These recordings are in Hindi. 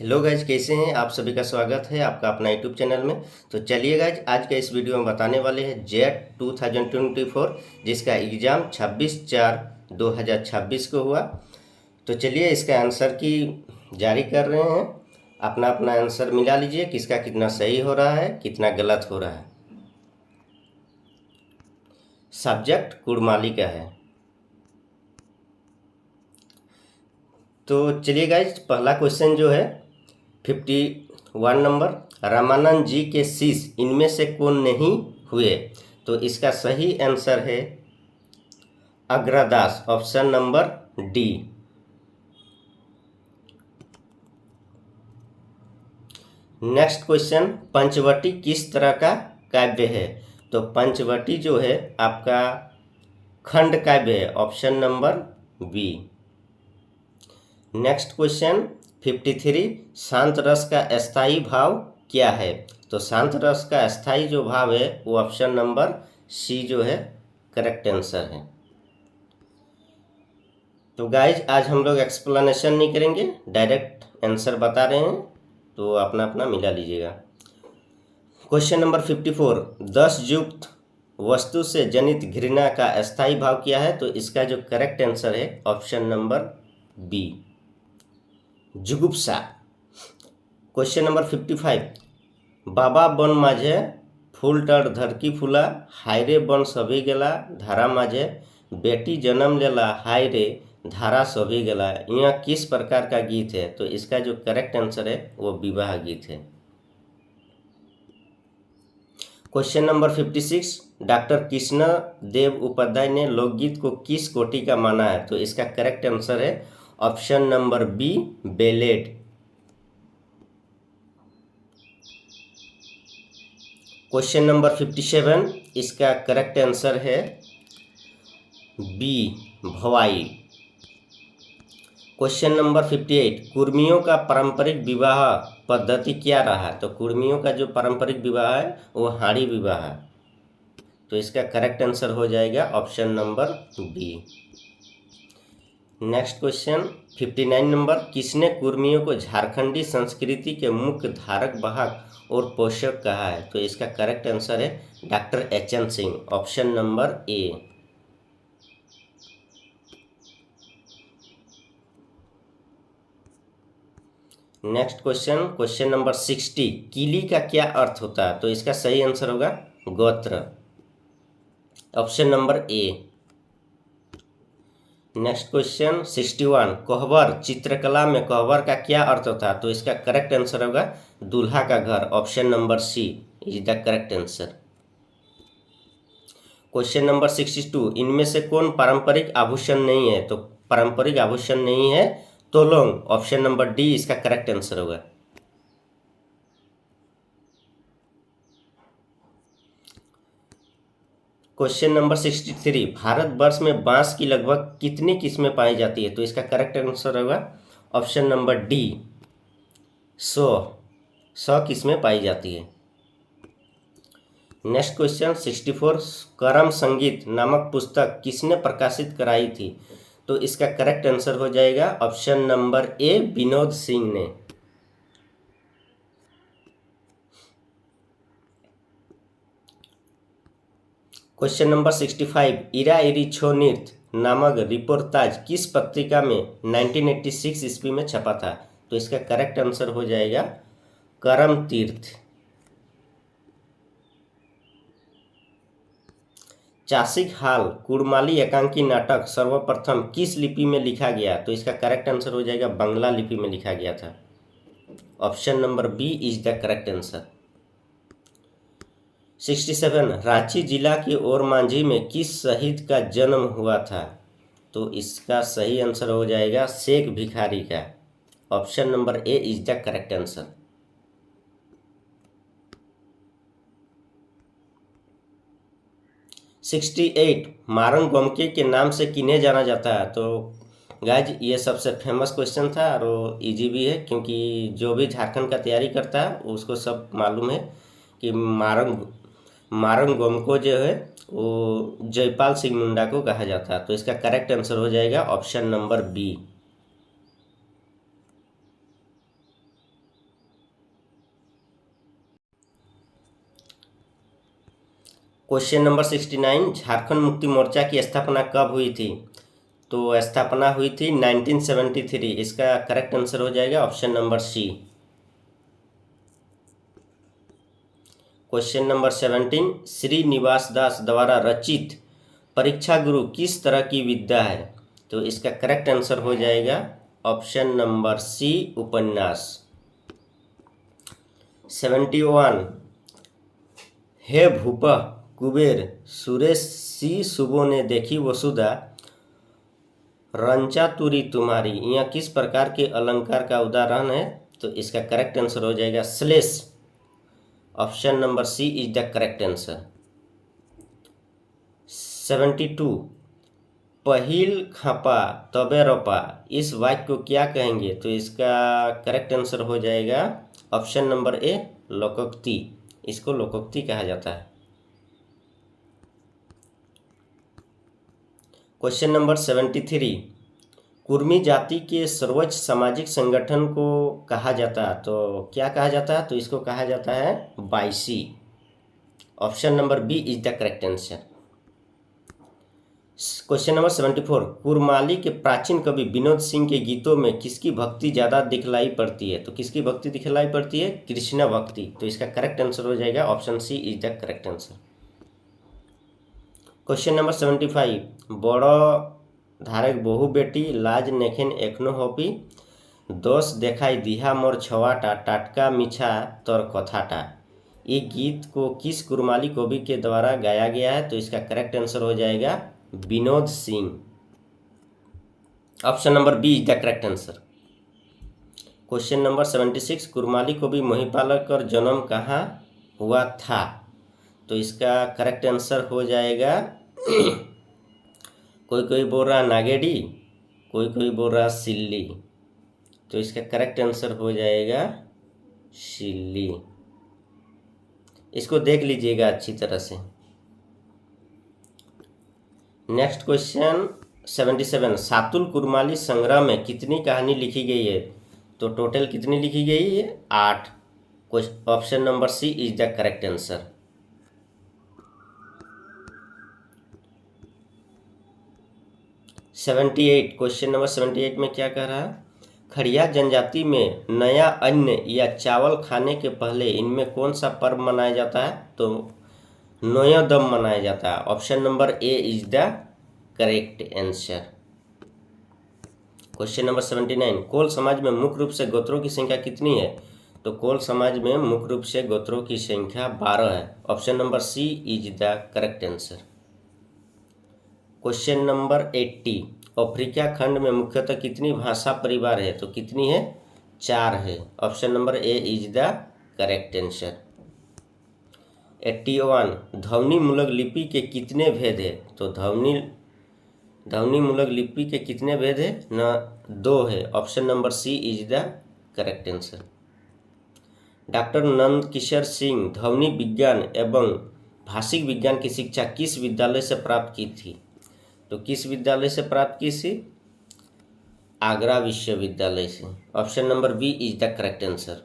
हेलो गाइज, कैसे हैं आप? सभी का स्वागत है आपका अपना यूट्यूब चैनल में। तो चलिए गाइज, आज के इस वीडियो में बताने वाले हैं जेट 2024 जिसका एग्ज़ाम 26/4/2026 को हुआ। तो चलिए इसका आंसर की जारी कर रहे हैं। अपना अपना आंसर मिला लीजिए, किसका कितना सही हो रहा है, कितना गलत हो रहा है। सब्जेक्ट कुड़माली का है। तो चलिए गाइज, पहला क्वेश्चन जो है 51 नंबर, रामानंद जी के शिष्य इनमें से कौन नहीं हुए? तो इसका सही आंसर है Agradas, option number D. Next question, Panchvati किस तरह का काव्य है? तो पंचवटी जो है आपका खंड काव्य है, option number B. Next question 53, शांत रस का अस्थाई भाव क्या है? तो शांत रस का अस्थाई जो भाव है वो ऑप्शन नंबर सी जो है करेक्ट आंसर है। तो गाइज, आज हम लोग एक्सप्लेनेशन नहीं करेंगे, डायरेक्ट आंसर बता रहे हैं, तो अपना अपना मिला लीजिएगा। क्वेश्चन नंबर 54, 10 युक्त वस्तु से जनित घृणा का अस्थाई भाव क्या है? तो इसका जो करेक्ट आंसर है ऑप्शन नंबर बी, जुगुप्सा। क्वेश्चन नंबर 55, बाबा बन माझे फूल टर धरकी फूला, हाय रे बन सभी गेला धारा माझे, बेटी जन्म लेला हाय रे धारा सभी गेला। यह किस प्रकार का गीत है? तो इसका जो करेक्ट आंसर है वो विवाह गीत है। क्वेश्चन नंबर 56, डॉक्टर कृष्ण देव उपाध्याय ने लोकगीत को किस कोटि का माना है? तो इसका करेक्ट आंसर है option number B, ballad. Question number 57, इसका करेक्ट आंसर है बी, भवाई। क्वेश्चन नंबर 58, कुर्मियों का पारंपरिक विवाह पद्धति क्या रहा? तो कुर्मियों का जो पारंपरिक विवाह है वो हाड़ी विवाह है। तो इसका करेक्ट आंसर हो जाएगा option number B. Next question 59 number, किसने कुर्मियों को झारखंडी संस्कृति के मुख्य धारक वाहक और पोषक कहा है? तो इसका करेक्ट आंसर है doctor H.N.. Singh, option number ए। नेक्स्ट क्वेश्चन, क्वेश्चन नंबर 60, कीली का क्या अर्थ होता है? तो इसका सही आंसर होगा गोत्र, ऑप्शन नंबर ए। नेक्स्ट क्वेश्चन 61, कोहबर चित्रकला में कोहबर का क्या अर्थ होता है? तो इसका करेक्ट आंसर होगा दूल्हा का घर, option number C is the correct answer. Question number 62, इनमें से कौन पारंपरिक आभूषण नहीं है? तो पारंपरिक आभूषण नहीं है तोलोंग, ऑप्शन नंबर डी इसका करेक्ट आंसर होगा। क्वेश्चन नंबर 63, भारतवर्ष में बांस की लगभग कितनी किस्में पाई जाती है? तो इसका करेक्ट आंसर होगा ऑप्शन नंबर डी, 100 किस्में पाई जाती है। नेक्स्ट क्वेश्चन 64, करम संगीत नामक पुस्तक किसने प्रकाशित कराई थी? तो इसका करेक्ट आंसर हो जाएगा option number A, Vinod Singh ने। क्वेश्चन नंबर 65, इरा इरी छो नृत्य नामक रिपोर्टाज किस पत्रिका में 1986 ईस्वी में छपा था? तो इसका करेक्ट आंसर हो जाएगा करम तीर्थ। चासिक हाल कुड़माली एकांकी नाटक सर्वप्रथम किस लिपि में लिखा गया? तो इसका करेक्ट आंसर हो जाएगा बंगला लिपि में लिखा गया था, option number B is the correct answer. 67, Ranchi जिला के ओरमांझी में किस शहीद का जन्म हुआ था? तो इसका सही आंसर हो जाएगा शेख भिखारी का, option number A is the correct answer. 68, Marang Gomke के नाम से किन्हें जाना जाता है? तो गाइज, ये सबसे फेमस क्वेश्चन था और वो इजी भी है, क्योंकि जो भी झारखंड का तैयारी करता है उसको सब मालूम है कि मारंग गोमको जो है वो जयपाल सिंह मुंडा को कहा जाता है। तो इसका करेक्ट आंसर हो जाएगा option number B. Question number 69, Jharkhand Mukti Morcha की स्थापना कब हुई थी? तो स्थापना हुई थी 1973। इसका करेक्ट आंसर हो जाएगा option number C. Question number 17, Shrinivas Das द्वारा रचित परीक्षा गुरु किस तरह की विद्या है? तो इसका करेक्ट आंसर हो जाएगा ऑप्शन नंबर सी, उपन्यास। 71, हे भूपा कुबेर सुरेश सी सुबो ने देखी वसुधा रंचा तुरी तुम्हारी, यह किस प्रकार के अलंकार का उदाहरण है? तो इसका करेक्ट आंसर हो जाएगा श्लेष। Option number C is the correct answer. 72, पहिल खपा तबे रोपा, इस वाक्य को क्या कहेंगे? तो इसका करेक्ट आंसर हो जाएगा ऑप्शन नंबर ए, लोकोक्ति। इसको लोकोक्ति कहा जाता है। क्वेश्चन नंबर 73, कुर्मी जाति के सर्वोच्च सामाजिक संगठन को कहा जाता है, तो क्या कहा जाता है? तो इसको कहा जाता है बाईसी। Option number B is the correct answer. Question number 74, Kurmali के प्राचीन कवि विनोद सिंह के गीतों में किसकी भक्ति ज़्यादा दिखलाई पड़ती है? तो किसकी भक्ति दिखलाई पड़ती है? कृष्ण भक्ति। तो इसका करेक्ट आंसर हो जाएगा option C is the correct answer. Question number 75, बड़ो धारक बहु बेटी लाज नेखेन एखनो होपी, दोष देखाई दिहा मोर छवाटा टाटका मिछा तोर कथाटा, ये गीत को किस कुरमाली कवि के द्वारा गाया गया है? तो इसका करेक्ट आंसर हो जाएगा Vinod Singh. Option number B is the correct answer. Question number 76, Kurmali कवि महिपाल का जन्म कहाँ हुआ था? तो इसका करेक्ट आंसर हो जाएगा कोई कोई बोल रहा नागेडी, कोई बोल रहा सिल्ली। तो इसका करेक्ट आंसर हो जाएगा सिल्ली। इसको देख लीजिएगा अच्छी तरह से। नेक्स्ट क्वेश्चन 77, सातुल कुरमाली संग्रह में कितनी कहानी लिखी गई है? तो टोटल कितनी लिखी गई है? 8। Option number C is the correct answer. 78, question number 78 में क्या कह रहा है? खड़िया जनजाति में नया अन्न या चावल खाने के पहले इनमें कौन सा पर्व मनाया जाता है? तो नोयोदम मनाया जाता है। Option number A is the correct answer. Question number 79, कोल समाज में मुख्य रूप से गोत्रों की संख्या कितनी है? तो कोल समाज में मुख्य रूप से गोत्रों की संख्या 12 है। Option number C is the correct answer. Question number 80, Africa खंड में मुख्यतः कितनी भाषा परिवार है? तो कितनी है? 4 है। Option number A is the correct answer. 81, ध्वनि मूलक लिपि के कितने भेद है? तो ध्वनि मूलक लिपि के कितने भेद है? न 2 है। Option number C is the correct answer. Doctor Nand Kishore Singh ध्वनि विज्ञान एवं भाषिक विज्ञान की शिक्षा किस विद्यालय से प्राप्त की थी? तो किस विद्यालय से प्राप्त की थी? आगरा विश्वविद्यालय से। Option number B is the correct answer.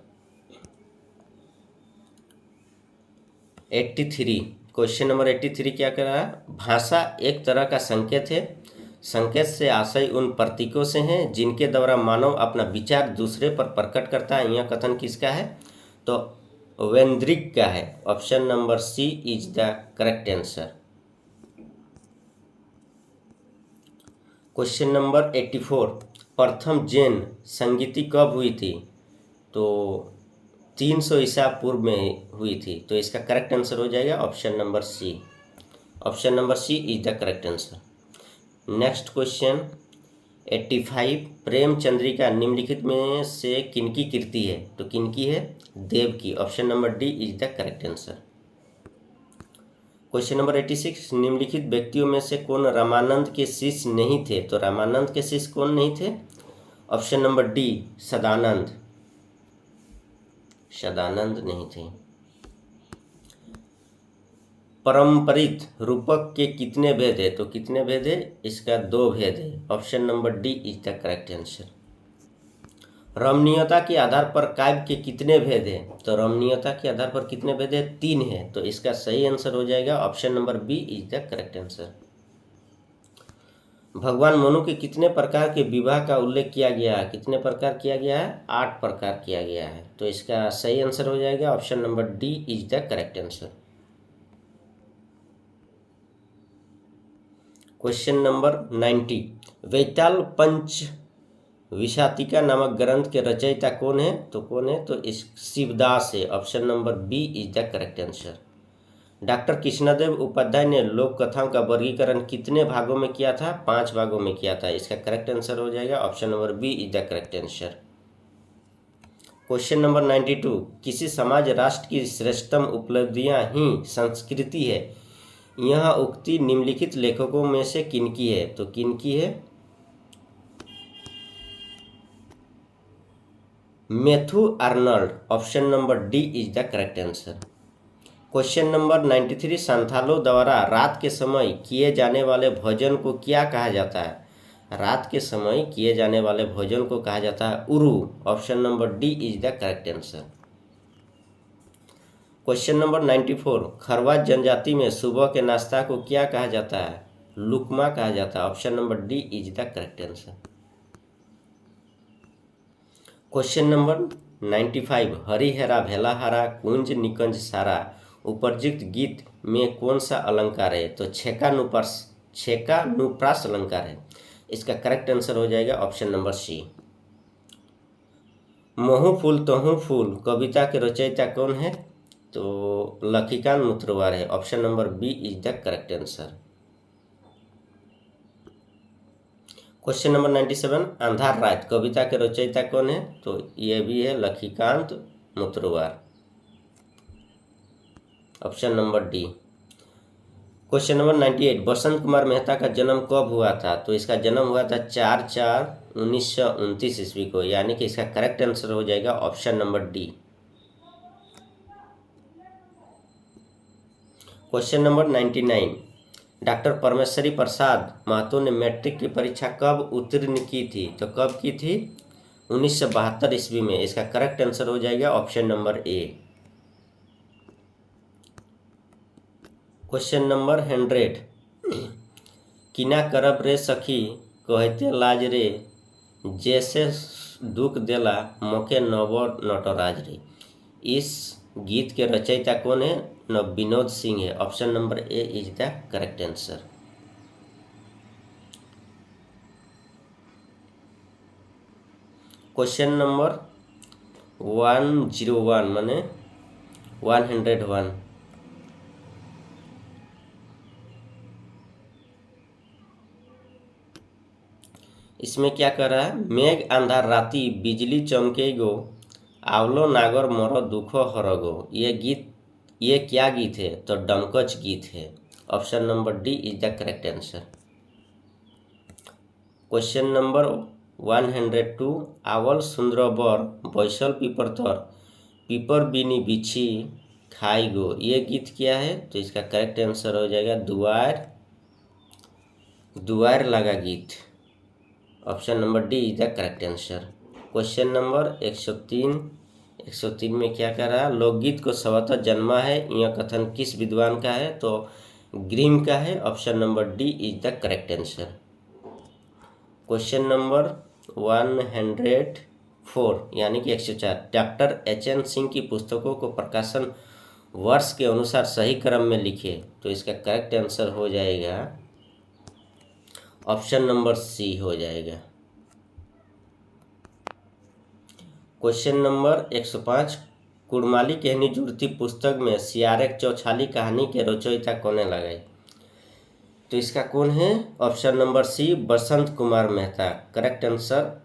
83, question number 83 क्या कर रहा है? भाषा एक तरह का संकेत है। संकेत से आशय उन प्रतीकों से हैं जिनके द्वारा मानव अपना विचार दूसरे पर प्रकट करता है। यह कथन किसका है? तो वेंद्रिक का है। Option number C is the correct answer. Question number 84, प्रथम जैन संगीति कब हुई थी? तो 300 ईसा पूर्व में हुई थी। तो इसका करेक्ट आंसर हो जाएगा option number C. Option number C is the correct answer. Next question 85, Premchandrika निम्नलिखित में से किनकी कृति है? तो किनकी है? देव की। Option number D is the correct answer. Question number 86, निम्नलिखित व्यक्तियों में से कौन रामानंद के शिष्य नहीं थे? तो रामानंद के शिष्य कौन नहीं थे? Option number D, Sadanand. Sadanand नहीं थे। परंपरित रूपक के कितने भेद है? तो कितने भेद है? इसका 2 भेद है। Option number D is the correct answer. रमणीयता के आधार पर काव्य के कितने भेद हैं? तो रमणीयता के आधार पर कितने भेद हैं? 3 हैं। तो इसका सही आंसर हो जाएगा option number B is the correct answer. भगवान मनु के कितने प्रकार के विवाह का उल्लेख किया गया है? कितने प्रकार किया गया है? 8 प्रकार किया गया है। तो इसका सही आंसर हो जाएगा option number D is the correct answer. Question number 90, Vaital Panch Vishatika नामक ग्रंथ के रचयिता कौन है? तो कौन है? तो इस शिवदास है। Option number B is the correct answer. Doctor Krishnadev Upadhyay ने लोक कथाओं का वर्गीकरण कितने भागों में किया था? 5 भागों में किया था। इसका करेक्ट आंसर हो जाएगा option number B is the correct answer. Question number 92, किसी समाज राष्ट्र की श्रेष्ठतम उपलब्धियां ही संस्कृति है, यह उक्ति निम्नलिखित लेखकों में से किनकी है? तो किनकी है? Matthew Arnold. Option number D is the correct answer. Question number 93, संथालों द्वारा रात के समय किए जाने वाले भोजन को क्या कहा जाता है? रात के समय किए जाने वाले भोजन को कहा जाता है उरु। Option number D is the correct answer. Question number 94, खरवाज जनजाति में सुबह के नाश्ता को क्या कहा जाता है? लुकमा कहा जाता है। Option number D is the correct answer. Question number 95, Hari हरा भेला हरा कुंज निकंज सारा उपरयुक्त गीत में कौन सा अलंकार है? तो छेका नुप्रास अलंकार है। इसका करेक्ट आंसर हो जाएगा ऑप्शन नंबर सी। महू फूल तहू फूल कविता के रचयिता कौन है? तो लखीकांत मुत्रवार है। Option number B is the correct answer. Question number 97, अंधार रात कविता के रचयिता कौन है? तो ये भी है Lakhikant Mutrawar. Option number D. Question number 98, Basant Kumar Mehta का जन्म कब हुआ था? तो इसका जन्म हुआ था 4/4/1929 ईस्वी को, यानी कि इसका करेक्ट आंसर हो जाएगा option number D. Question number 99, doctor Parmeshwari Prasad Mahto ने मैट्रिक की परीक्षा कब उत्तीर्ण की थी? तो कब की थी? 1972 ईस्वी में। इसका करेक्ट आंसर हो जाएगा ऑप्शन नंबर ए। क्वेश्चन नंबर 100, किना करब रे सखी कहते लाज रे जैसे दुख देला मोके नव नटराज रे। इस गीत के रचयिता कौन है? विनोद सिंह है। Option number A is the correct answer. Question number 101 माने 101, इसमें क्या कर रहा है? मेघ अंधार राती बिजली चमके गो आवलो नागर मोरो दुखो हरगो। ये क्या गीत है? तो डमकच गीत है। Option number D is the correct answer. Question number 102, आवल सुंदर बर बैसल पीपर तर पीपर बीनी बिछी खाई गो। ये गीत क्या है? तो इसका करेक्ट आंसर हो जाएगा दुआर लगा गीत। Option number D is the correct answer. Question number 103 में क्या कह रहा है? लोकगीत को स्वतः जन्मा है, यह कथन किस विद्वान का है? तो ग्रीम का है। Option number D is the correct answer. Question number 104 यानी कि 104, डॉक्टर एच.एन. सिंह की पुस्तकों को प्रकाशन वर्ष के अनुसार सही क्रम में लिखे। तो इसका करेक्ट आंसर हो जाएगा ऑप्शन नंबर सी हो जाएगा। क्वेश्चन नंबर 105, कुड़माली कहनी जुड़ती पुस्तक में सियारेक चौछाली कहानी के रचयिता कौन लगाई? तो इसका कौन है? Option number C Basant Kumar Mehta. Correct answer.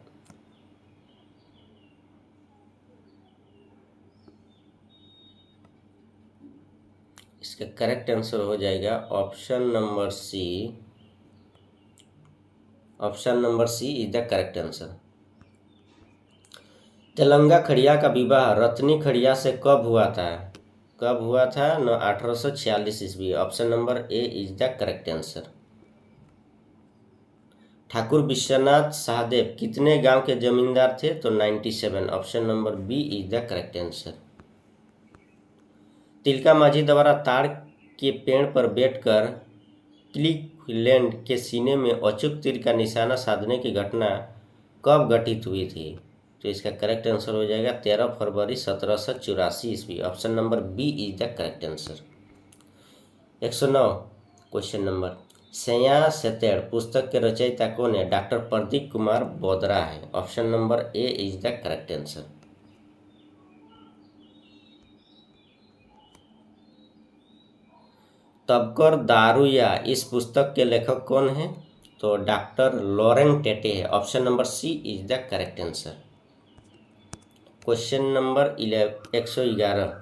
इसका करेक्ट आंसर हो जाएगा option number C. Option number C is the correct answer. Telanga Kharia का विवाह रत्नी खड़िया से कब हुआ था? कब हुआ था? 1846 ईस्वी। Option number A is the correct answer. Thakur Vishwanath Sahdev कितने गांव के जमींदार थे? तो 97। Option number B is the correct answer. Tilka Manjhi द्वारा ताड़ के पेड़ पर बैठकर क्लीवलैंड के सीने में अचूक तीर का निशाना साधने की घटना कब घटित हुई थी? तो इसका करेक्ट आंसर हो जाएगा 13 फरवरी 1784 ईस्वी। Option number B is the correct answer. 109 question number, सैया सेतेड़ पुस्तक के रचयिता कौन है? डॉक्टर प्रदीप कुमार बोदरा है। Option number A is the correct answer. तबकर दारुया इस पुस्तक के लेखक कौन है? तो डॉक्टर लॉरेंट टेटे है। Option number C is the correct answer. Question number 111,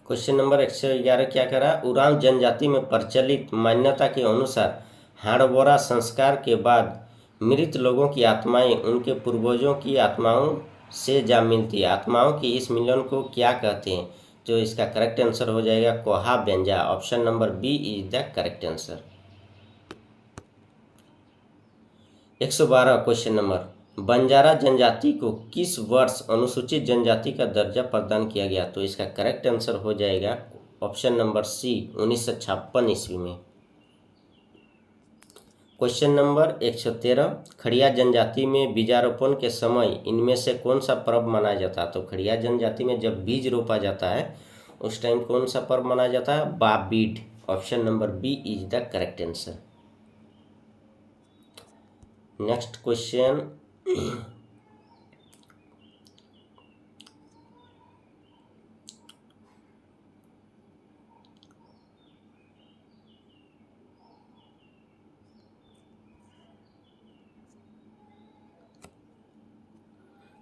question number 111 क्या करा? उरांव जनजाति में प्रचलित मान्यता के अनुसार हाड़बोरा संस्कार के बाद मृत लोगों की आत्माएं उनके पूर्वजों की आत्माओं से जा मिलती है। आत्माओं की इस मिलन को क्या कहते हैं? तो इसका करेक्ट आंसर हो जाएगा कोहा बेंजा। Option number B is the correct answer. 112 question number, Banjara जनजाति को किस वर्ष अनुसूचित जनजाति का दर्जा प्रदान किया गया? तो इसका करेक्ट आंसर हो जाएगा ऑप्शन नंबर सी 1956 ईस्वी में। क्वेश्चन नंबर 113, खड़िया जनजाति में बीजारोपण के समय इनमें से कौन सा पर्व मनाया जाता है? तो खड़िया जनजाति में जब बीज रोपा जाता है उस टाइम कौन सा पर्व मनाया जाता है? बाबीड। Option number B is the correct answer. Next question,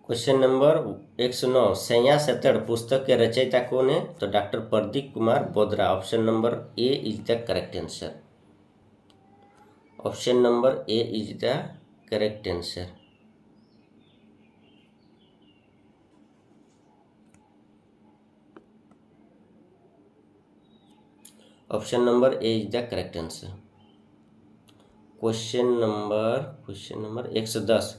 question number 109, सैया सेतड़ पुस्तक के रचयिता कौन है? तो doctor Pradeep Kumar Bodra. Option number A is the correct answer. Option number A is the correct answer. Option number A is the correct answer. Question number 110,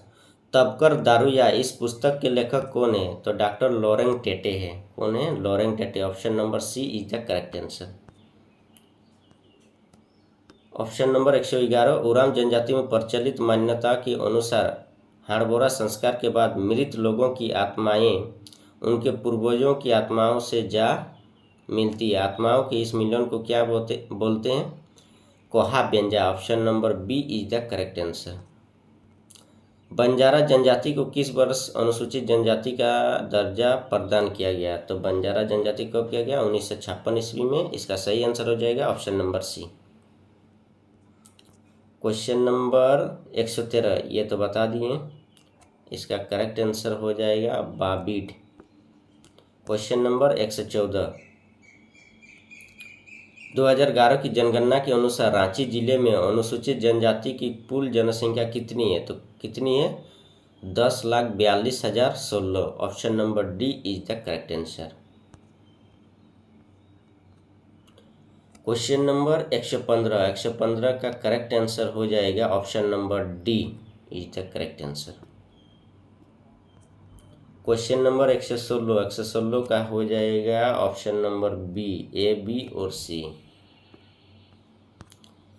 तबकर दारुया इस पुस्तक के लेखक कौन है? तो डॉक्टर लॉरेंट टेटे है। कौन है? Laurent Tete. Option number C is the correct answer. Option number 111, Oraon जनजाति में प्रचलित मान्यता के अनुसार हाड़बोरा संस्कार के बाद मृत लोगों की आत्माएं उनके पूर्वजों की आत्माओं से जा मिलती है। आत्माओं के इस मिलन को क्या बोलते हैं? कोहा बेंजा। Option number B is the correct answer. Banjara जनजाति को किस वर्ष अनुसूचित जनजाति का दर्जा प्रदान किया गया? तो बंजारा जनजाति कब किया गया? 1956 ईस्वी में। इसका सही आंसर हो जाएगा option number C. Question number 113 ये तो बता दिए, इसका करेक्ट आंसर हो जाएगा बाबीड। क्वेश्चन नंबर 114, 2011 की जनगणना के अनुसार रांची जिले में अनुसूचित जनजाति की कुल जनसंख्या कितनी है? तो कितनी है? 10,42,016। Option number D is the correct answer. Question number 115 का करेक्ट आंसर हो जाएगा option number D is the correct answer. Question number 116 का हो जाएगा ऑप्शन नंबर बी, ए, बी और सी।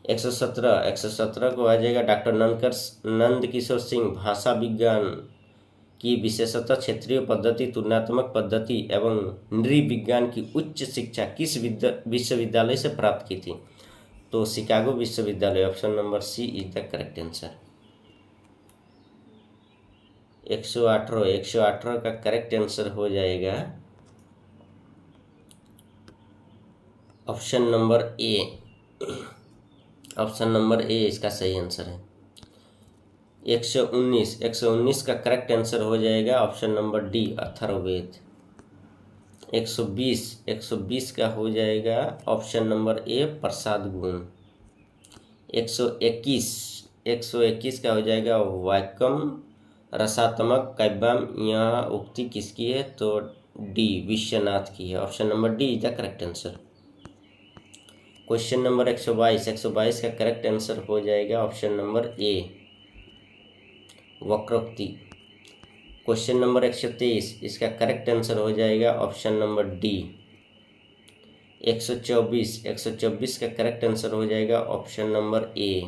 117 को आ जाएगा डॉक्टर नंद किशोर सिंह भाषा विज्ञान की विशेषतः क्षेत्रीय पद्धति, तुलनात्मक पद्धति एवं नृविज्ञान की उच्च शिक्षा किस विश्वविद्यालय से प्राप्त की थी? तो शिकागो विश्वविद्यालय। Option number C is the correct answer. 118 का करेक्ट आंसर हो जाएगा option number A. Option number A इसका सही आंसर है। 119 का करेक्ट आंसर हो जाएगा ऑप्शन नंबर डी, अथर्ववेद। 120 का हो जाएगा ऑप्शन नंबर ए, प्रसाद गुण। 121 का हो जाएगा वाक्यम रसात्मक काव्यम। यह उक्ति किसकी है? तो डी विश्वनाथ की है। Option number D is the correct answer. Question number 122 का करेक्ट आंसर हो जाएगा ऑप्शन नंबर ए वक्रोक्ति। क्वेश्चन नंबर 123 इसका करेक्ट आंसर हो जाएगा ऑप्शन नंबर डी 124 का करेक्ट आंसर हो जाएगा ऑप्शन नंबर ए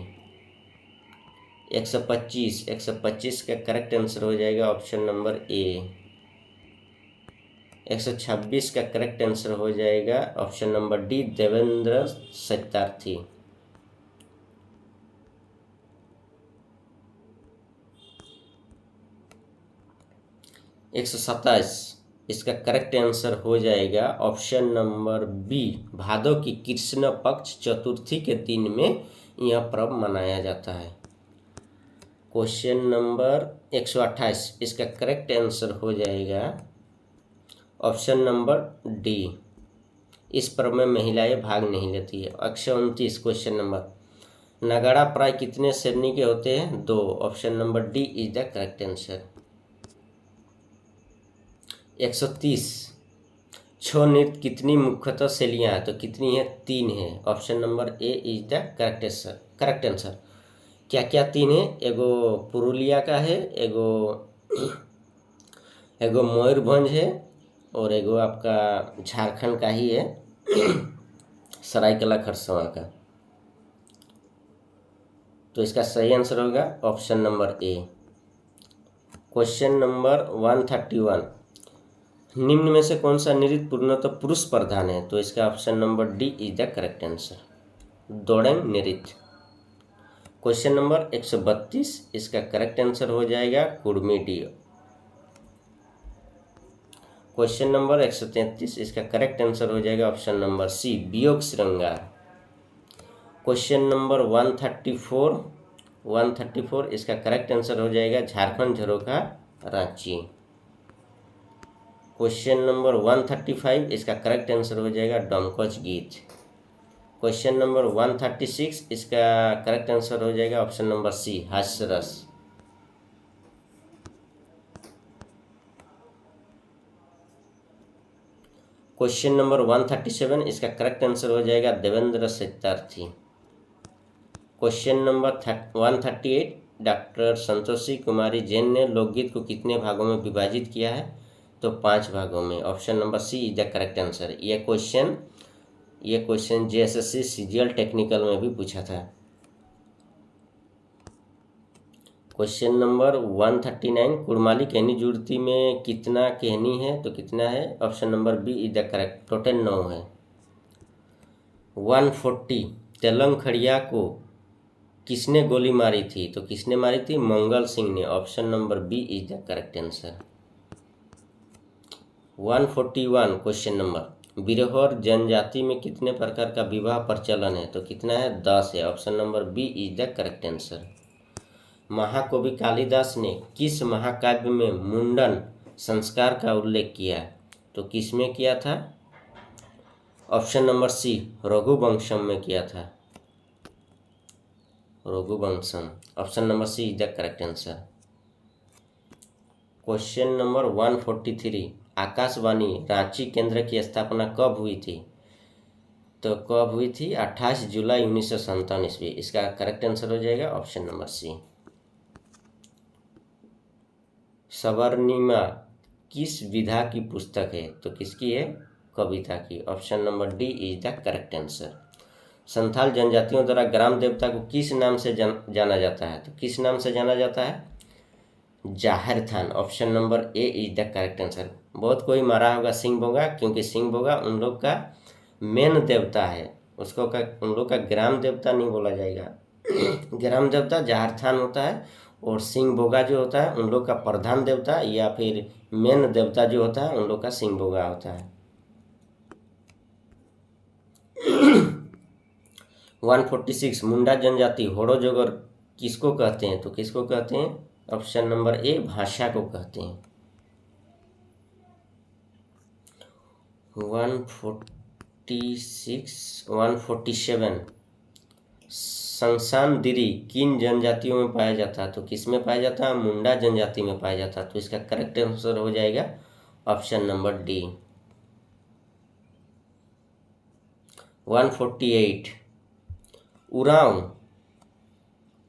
125 का करेक्ट आंसर हो जाएगा ऑप्शन नंबर ए 126 का करेक्ट आंसर हो जाएगा option number D Devendra Satyarthi. एक 127 इसका करेक्ट आंसर हो जाएगा ऑप्शन नंबर बी भादो की कृष्ण पक्ष चतुर्थी के दिन में यह पर्व मनाया जाता है। क्वेश्चन नंबर 128 इसका करेक्ट आंसर हो जाएगा ऑप्शन नंबर डी इस पर्व में महिलाएं भाग नहीं लेती है। 129 क्वेश्चन नंबर नगाड़ा प्राय कितने श्रेणी के होते हैं? 2। Option number D is the correct answer. 130 छो नृत्य कितनी मुख्यतः शैलियाँ हैं? तो कितनी है? 3 है। Option number A is the correct answer. क्या क्या 3 है? एगो पुरुलिया का है, एगो मयूरभंज है और एगो आपका झारखंड का ही है सरायकला खरसावां का। तो इसका सही आंसर होगा ऑप्शन नंबर ए। क्वेश्चन नंबर 131 निम्न में से कौन सा नृत्य पूर्णतः पुरुष प्रधान है? तो इसका option number D is the correct answer दोड़ंग नृत्य। क्वेश्चन नंबर 132 इसका करेक्ट आंसर हो जाएगा कुर्मी डी। क्वेश्चन नंबर 133 इसका करेक्ट आंसर हो जाएगा ऑप्शन नंबर सी वियोग श्रृंगार। क्वेश्चन नंबर 134 इसका करेक्ट आंसर हो जाएगा झारखंड झरोखा रांची। क्वेश्चन नंबर 135 इसका करेक्ट आंसर हो जाएगा डोमकच गीत। क्वेश्चन नंबर 136 इसका करेक्ट आंसर हो जाएगा ऑप्शन नंबर सी हास्यरस। क्वेश्चन नंबर 137 इसका करेक्ट आंसर हो जाएगा Devendra Satyarthi. Question number 138 doctor Santoshi Kumari Jain ने लोकगीत को कितने भागों में विभाजित किया है? तो 5 भागों में। Option number C is the correct answer. ये क्वेश्चन जेएसएससी सीजीएल टेक्निकल में भी पूछा था। क्वेश्चन नंबर 139 कुड़माली कहनी जुड़ती में कितना कहनी है? तो कितना है? Option number B is the correct total 9 है। 140 तेलंग खड़िया को किसने गोली मारी थी? तो किसने मारी थी? मंगल सिंह ने। Option number B is the correct answer. 141 question number Birhor जनजाति में कितने प्रकार का विवाह प्रचलन है? तो कितना है? 10 है। Option number B is the correct answer. महाकवि कालिदास ने किस महाकाव्य में मुंडन संस्कार का उल्लेख किया? तो किस में किया था? ऑप्शन नंबर सी रघुवंशम में किया था। Raghuvansham. Option number C is the correct answer. Question number 143 Akashvani Ranchi केंद्र की स्थापना कब हुई थी? तो कब हुई थी? 28 जुलाई 1957 ईस्वी। इसका करेक्ट आंसर हो जाएगा ऑप्शन नंबर सी। स्वर्णिमा किस विधा की पुस्तक है? तो किसकी है? कविता की। Option number D is the correct answer. Santhal जनजातियों द्वारा ग्राम देवता को किस नाम से जाना जाता है? तो किस नाम से जाना जाता है? जाहिर थान। Option number A is the correct answer. बहुत कोई मारा होगा सिंह बोगा, क्योंकि सिंह बोगा उन लोग का मेन देवता है, उन लोग का ग्राम देवता नहीं बोला जाएगा। ग्राम देवता जाहिर थान होता है और सिंह बोगा जो होता है उन लोग का प्रधान देवता या फिर मेन देवता जो होता है उन लोग का सिंह बोगा होता है। 146 मुंडा जनजाति होड़ो जोगर किसको कहते हैं? तो किसको कहते हैं? ऑप्शन नंबर ए भाषा को कहते हैं। 147 संसान दिरी किन जनजातियों में पाया जाता है? तो किस में पाया जाता है? मुंडा जनजाति में पाया जाता है। तो इसका करेक्ट आंसर हो जाएगा option number D. 148 Oraon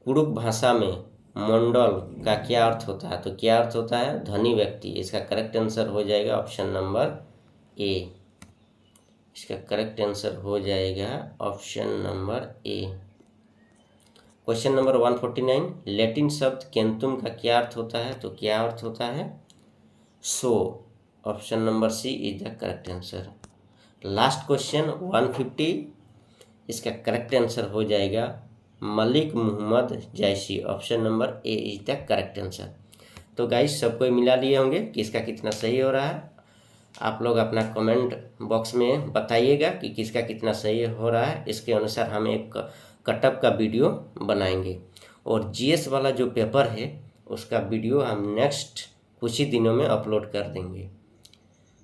Kurukh भाषा में मंडल का क्या अर्थ होता है? तो क्या अर्थ होता है? धनी व्यक्ति। इसका करेक्ट आंसर हो जाएगा ऑप्शन नंबर ए। इसका करेक्ट आंसर हो जाएगा ऑप्शन नंबर ए। क्वेश्चन नंबर 149 लैटिन शब्द केंतुम का क्या अर्थ होता है? तो क्या अर्थ होता है? सो। Option number C is the correct answer. Last question 150, इसका करेक्ट आंसर हो जाएगा Malik Mohammad Jaisi. Option number A is the correct answer. तो गाइस सबको मिला लिए होंगे कि इसका कितना सही हो रहा है। आप लोग अपना कमेंट बॉक्स में बताइएगा कि किसका कितना सही हो रहा है। इसके अनुसार हम एक कटअप का वीडियो बनाएंगे और जीएस वाला जो पेपर है उसका वीडियो हम नेक्स्ट कुछ ही दिनों में अपलोड कर देंगे।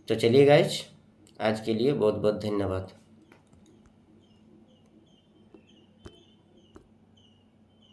तो चलिए गाइज आज के लिए बहुत बहुत धन्यवाद।